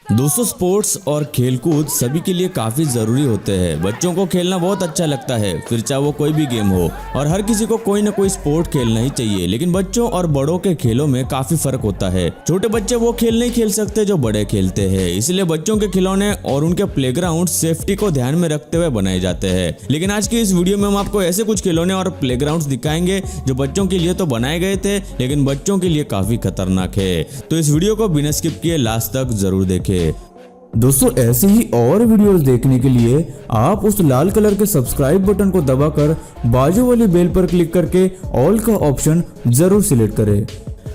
दोस्तों, स्पोर्ट्स और खेलकूद सभी के लिए काफी जरूरी होते हैं। बच्चों को खेलना बहुत अच्छा लगता है, फिर चाहे वो कोई भी गेम हो, और हर किसी को कोई ना कोई स्पोर्ट खेलना ही चाहिए। लेकिन बच्चों और बड़ों के खेलों में काफी फर्क होता है। छोटे बच्चे वो खेल नहीं खेल सकते जो बड़े खेलते हैं, इसलिए बच्चों के खिलौने और उनके प्लेग्राउंड सेफ्टी को ध्यान में रखते हुए बनाए जाते हैं। लेकिन आज की इस वीडियो में हम आपको ऐसे कुछ खिलौने और प्लेग्राउंड दिखाएंगे जो बच्चों के लिए तो बनाए गए थे, लेकिन बच्चों के लिए काफी खतरनाक है। तो इस वीडियो को बिना स्किप किए लास्ट तक जरूर देखें। दोस्तों, ऐसे ही और वीडियोस देखने के लिए आप उस लाल कलर के सब्सक्राइब बटन को दबाकर बाजू वाली बेल पर क्लिक करके ऑल का ऑप्शन जरूर सिलेक्ट करें।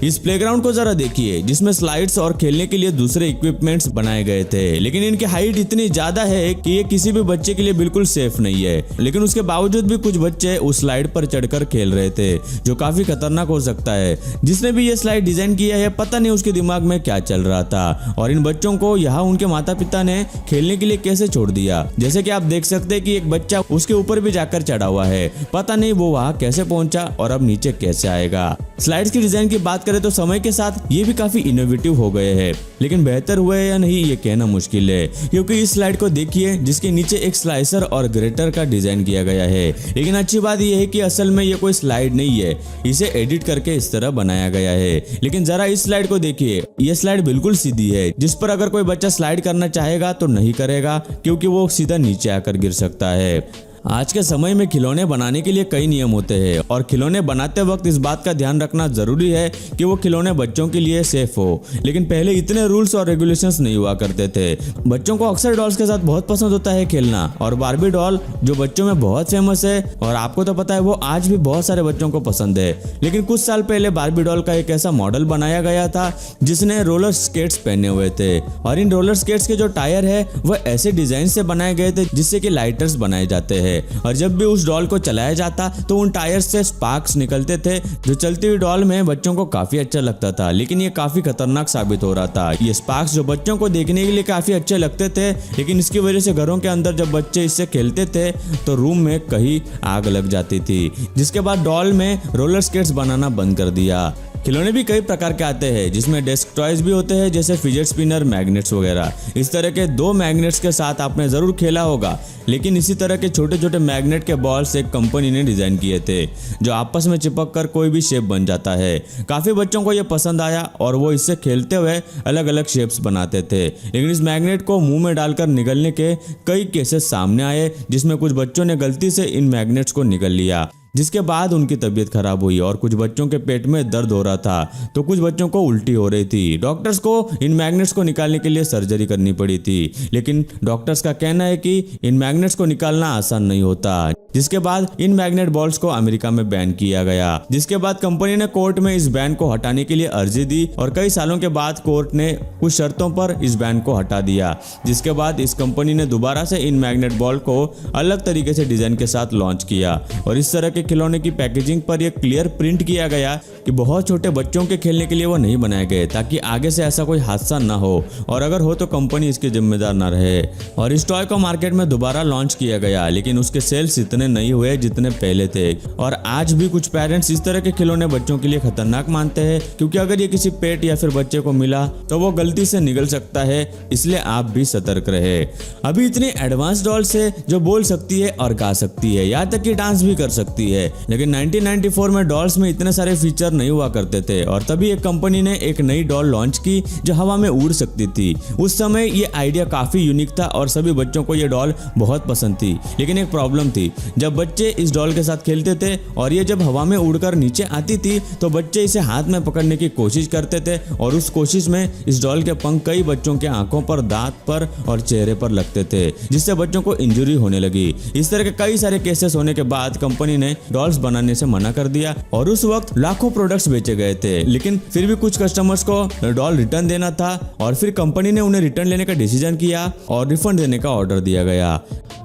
इस प्लेग्राउंड को जरा देखिए, जिसमें स्लाइड्स और खेलने के लिए दूसरे इक्विपमेंट्स बनाए गए थे, लेकिन इनकी हाइट इतनी ज्यादा है कि ये किसी भी बच्चे के लिए बिल्कुल सेफ नहीं है। लेकिन उसके बावजूद भी कुछ बच्चे उस स्लाइड पर चढ़कर खेल रहे थे, जो काफी खतरनाक हो सकता है। जिसने भी ये स्लाइड डिजाइन किया है, पता नहीं उसके दिमाग में क्या चल रहा था, और इन बच्चों को यहाँ उनके माता पिता ने खेलने के लिए कैसे छोड़ दिया। जैसे कि आप देख सकते हैं कि एक बच्चा उसके ऊपर भी जाकर चढ़ा हुआ है, पता नहीं वो वहाँ कैसे पहुंचा और अब नीचे कैसे आएगा। स्लाइड्स की डिजाइन की बात करें तो समय के साथ ये भी काफी इनोवेटिव हो गए हैं, लेकिन बेहतर हुए या नहीं ये कहना मुश्किल है, क्योंकि इस स्लाइड को देखिए जिसके नीचे एक स्लाइसर और ग्रेटर का डिजाइन किया गया है। लेकिन अच्छी बात यह है कि असल में ये कोई स्लाइड नहीं है, इसे एडिट करके इस तरह बनाया गया है। लेकिन जरा इस स्लाइड को देखिए, ये स्लाइड बिल्कुल सीधी है, जिस पर अगर कोई बच्चा स्लाइड करना चाहेगा तो नहीं करेगा, क्योंकि वो सीधा नीचे आकर गिर सकता है। आज के समय में खिलौने बनाने के लिए कई नियम होते हैं, और खिलौने बनाते वक्त इस बात का ध्यान रखना जरूरी है कि वो खिलौने बच्चों के लिए सेफ हो। लेकिन पहले इतने रूल्स और रेगुलेशंस नहीं हुआ करते थे। बच्चों को अक्सर डॉल्स के साथ बहुत पसंद होता है खेलना, और बार्बी डॉल जो बच्चों में बहुत फेमस है, और आपको तो पता है वो आज भी बहुत सारे बच्चों को पसंद है। लेकिन कुछ साल पहले बार्बी डॉल का एक ऐसा मॉडल बनाया गया था जिसने रोलर स्केट्स पहने हुए थे, और इन रोलर स्केट्स के जो टायर है वह ऐसे डिजाइन से बनाए गए थे जिससे कि लाइटर्स बनाए जाते हैं, और जब भी उस डॉल को चलाया जाता तो उन टायर्स से स्पार्क्स निकलते थे, जो चलती हुई डॉल में बच्चों को काफी अच्छा लगता था। लेकिन ये काफी खतरनाक साबित हो रहा था। ये स्पार्क्स जो बच्चों को देखने के लिए काफी अच्छे लगते थे, लेकिन इसकी वजह से घरों के अंदर जब बच्चे इससे खेलते थे तो रूम में कहीं आग लग जाती थी, जिसके बाद डॉल में रोलर स्केट्स बनाना बंद कर दिया। खिलौने भी कई प्रकार के आते हैं, जिसमें डेस्क टॉयज भी होते हैं, जैसे फिजेट स्पिनर, मैग्नेट्स वगैरह। इस तरह के 2 मैग्नेट्स के साथ आपने जरूर खेला होगा। लेकिन इसी तरह के छोटे छोटे मैग्नेट के बॉल्स एक कंपनी ने डिजाइन किए थे, जो आपस में चिपक कर कोई भी शेप बन जाता है। काफी बच्चों को यह पसंद आया और वो इससे खेलते हुए अलग अलग शेप्स बनाते थे। लेकिन इस मैग्नेट को मुंह में डालकर निगलने के कई केसेस सामने आए, जिसमें कुछ बच्चों ने गलती से इन मैग्नेट्स को निगल लिया, जिसके बाद उनकी तबीयत खराब हुई, और कुछ बच्चों के पेट में दर्द हो रहा था तो कुछ बच्चों को उल्टी हो रही थी। डॉक्टर्स को इन मैग्नेट्स को निकालने के लिए सर्जरी करनी पड़ी थी, लेकिन डॉक्टर्स का कहना है कि इन मैग्नेट्स को निकालना आसान नहीं होता। जिसके बाद इन मैग्नेट बॉल्स को अमेरिका में बैन किया गया, जिसके बाद कंपनी ने कोर्ट में इस बैन को हटाने के लिए अर्जी दी, और कई सालों के बाद कोर्ट ने कुछ शर्तों पर इस बैन को हटा दिया। जिसके बाद इस कंपनी ने दोबारा से इन मैग्नेट बॉल को अलग तरीके से डिजाइन के साथ लॉन्च किया, और इस तरह के खिलौने की पैकेजिंग पर यह क्लियर प्रिंट किया गया कि बहुत छोटे बच्चों के खेलने के लिए वो नहीं बनाए गए, ताकि आगे से ऐसा कोई हादसा ना हो, और अगर हो तो कंपनी इसके जिम्मेदार न रहे। और इस टॉय को मार्केट में दोबारा लॉन्च किया गया, लेकिन उसके सेल्स इतने नहीं हुए जितने पहले थे। और आज भी कुछ पेरेंट्स इस तरह के खिलौने बच्चों के लिए खतरनाक मानते हैं, क्योंकि अगर ये किसी पेट या फिर बच्चे को मिला तो वो गलती से निगल सकता है, इसलिए आप भी सतर्क रहे। अभी इतनी एडवांस डॉल्स है जो बोल सकती है और गा सकती है, यहाँ तक कि डांस भी कर सकती है। लेकिन 1994 में डॉल्स में इतने सारे फीचर नहीं हुआ करते थे, और तभी एक कंपनी ने एक नई डॉल लॉन्च की जो हवा में उड़ सकती थी। उस समय ये आइडिया काफी यूनिक था और सभी बच्चों को ये डॉल बहुत पसंद थी। लेकिन एक प्रॉब्लम थी, जब बच्चे इस डॉल के साथ खेलते थे और ये जब हवा में उड़कर नीचे आती थी तो बच्चे इसे हाथ में पकड़ने की कोशिश करते थे, और उस कोशिश में इस डॉल के पंख कई बच्चों के आंखों पर, दांत पर और चेहरे पर लगते थे, जिससे बच्चों को इंजरी होने लगी। इस तरह के कई सारे केसेस होने के बाद कंपनी ने डॉल्स बनाने से मना कर दिया, और उस वक्त लाखों प्रोडक्ट्स बेचे गए थे। लेकिन फिर भी कुछ कस्टमर्स को डॉल रिटर्न देना था, और फिर कंपनी ने उन्हें रिटर्न लेने का डिसीजन किया और रिफंड देने का ऑर्डर दिया गया।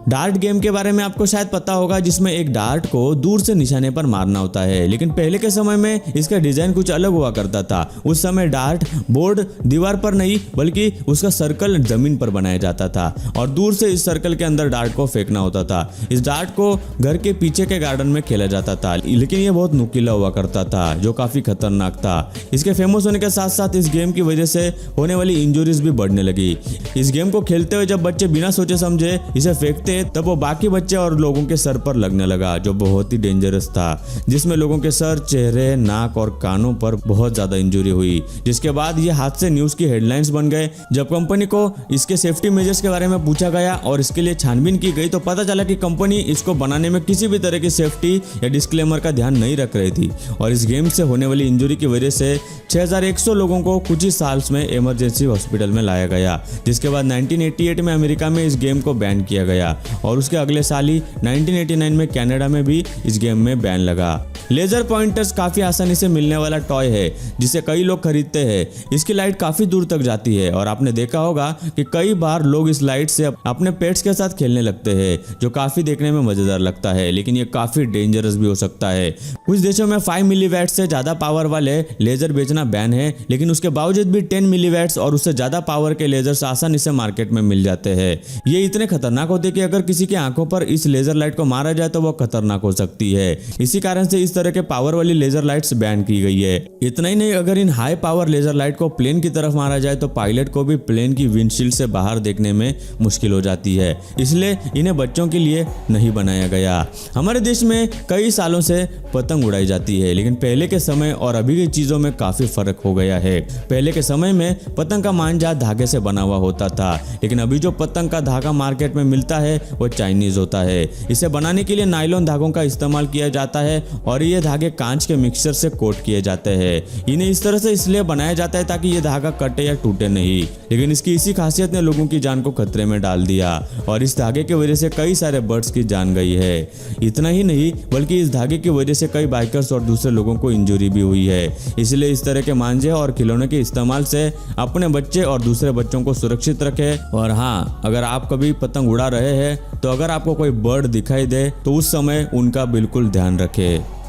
डार्ट गेम के बारे में आपको शायद पता होगा, जिसमें एक डार्ट को दूर से निशाने पर मारना होता है। लेकिन पहले के समय में इसका डिजाइन कुछ अलग हुआ करता था। उस समय डार्ट बोर्ड दीवार पर नहीं बल्कि उसका सर्कल जमीन पर बनाया जाता था और दूर से इस सर्कल के अंदर डार्ट को फेंकना होता था। इस डार्ट को घर के पीछे के गार्डन में खेला जाता था, लेकिन ये बहुत नुकीला हुआ करता था जो काफी खतरनाक था। इसके फेमस होने के साथ साथ इस गेम की वजह से होने वाली इंजरीज भी बढ़ने लगी। इस गेम को खेलते हुए जब बच्चे बिना सोचे समझे इसे फेंकते तब वो बाकी बच्चे और लोगों के सर पर लगने लगा, जो बहुत ही डेंजरस था, जिसमें लोगों के सर, चेहरे, नाक और कानों पर बहुत ज्यादा इंजरी हुई। जिसके बाद ये हादसे न्यूज की हेडलाइंस बन गए। जब कंपनी को इसके सेफ्टी मेजर्स के बारे में पूछा गया और इसके लिए छानबीन की गई तो पता चला कि कंपनी इसको बनाने में किसी भी तरह की सेफ्टी या डिस्क्लेमर का ध्यान नहीं रख रही थी और इस गेम से होने वाली इंजरी की वजह से 6100 लोगों को कुछ ही साल में इमरजेंसी हॉस्पिटल में लाया गया। जिसके बाद 1988 में अमेरिका में इस गेम को बैन किया गया और उसके अगले साल ही 1989 में कनाडा में भी इस गेम में बैन लगा। लेजर पॉइंटर्स काफी आसानी से मिलने वाला टॉय है जिसे कई लोग खरीदते हैं। इसकी लाइट काफी दूर तक जाती है और आपने देखा होगा कि कई बार लोग इस लाइट से अपने पेट्स के साथ खेलने लगते हैं, जो काफी देखने में मजेदार लगता है, लेकिन ये काफी डेंजरस भी हो सकता है। कुछ देशों में 5 मिलीवैट से ज्यादा पावर वाले लेजर बेचना बैन है, लेकिन उसके बावजूद भी 10 मिलीवैट्स और उससे ज्यादा पावर के लेजर्स आसानी से मार्केट में मिल जाते हैं। ये इतने खतरनाक होते हैं कि अगर किसी की आंखों पर इस लेजर लाइट को मारा जाए तो वो खतरनाक हो सकती है। इसी कारण से इस तरह के पावर वाली लेजर लाइट्स बैन की गई है। इतना ही नहीं, अगर इन हाई पावर लेजर लाइट को प्लेन की तरफ मारा जाए तो पायलट को भी प्लेन की विंडशील्ड से बाहर देखने में मुश्किल हो जाती है, इसलिए इन्हें बच्चों के लिए नहीं बनाया गया। हमारे देश में कई सालों से पतंग उड़ाई जाती है, लेकिन पहले के समय और अभी की चीजों में काफी फर्क हो गया है। पहले के समय में पतंग का मांझा धागे से बना हुआ होता था, लेकिन अभी जो पतंग का धागा मार्केट में मिलता है वो चाइनीज होता है। इसे बनाने के लिए नायलॉन धागों का इस्तेमाल किया जाता है और ये धागे कांच के मिक्सचर से कोट किए जाते हैं। इन्हें इस तरह से इसलिए बनाया जाता है ताकि ये धागा कटे या टूटे नहीं, लेकिन इसकी इसी खासियत ने लोगों की जान को खतरे में डाल दिया और इस धागे की वजह से कई सारे बर्ड्स की जान गई है। इतना ही नहीं बल्कि इस धागे की वजह से कई बाइकर्स और दूसरे लोगों को इंजरी भी हुई है। इसलिए इस तरह के मांझे और खिलौने के इस्तेमाल से अपने बच्चे और दूसरे बच्चों को सुरक्षित रखें। और हाँ, अगर आप कभी पतंग उड़ा रहे हैं तो अगर आपको कोई बर्ड दिखाई दे तो उस समय उनका बिल्कुल ध्यान रखें।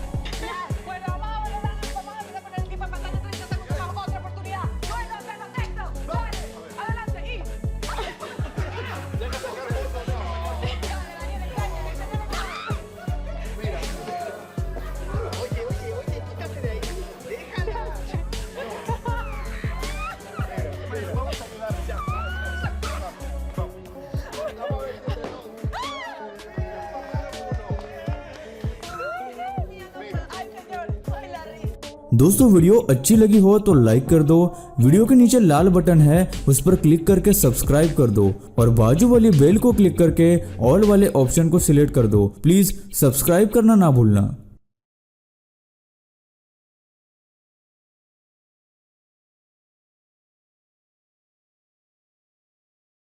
दोस्तों वीडियो अच्छी लगी हो तो लाइक कर दो, वीडियो के नीचे लाल बटन है उस पर क्लिक करके सब्सक्राइब कर दो और बाजू वाली बेल को क्लिक करके ऑल वाले ऑप्शन को सिलेक्ट कर दो। प्लीज सब्सक्राइब करना ना भूलना।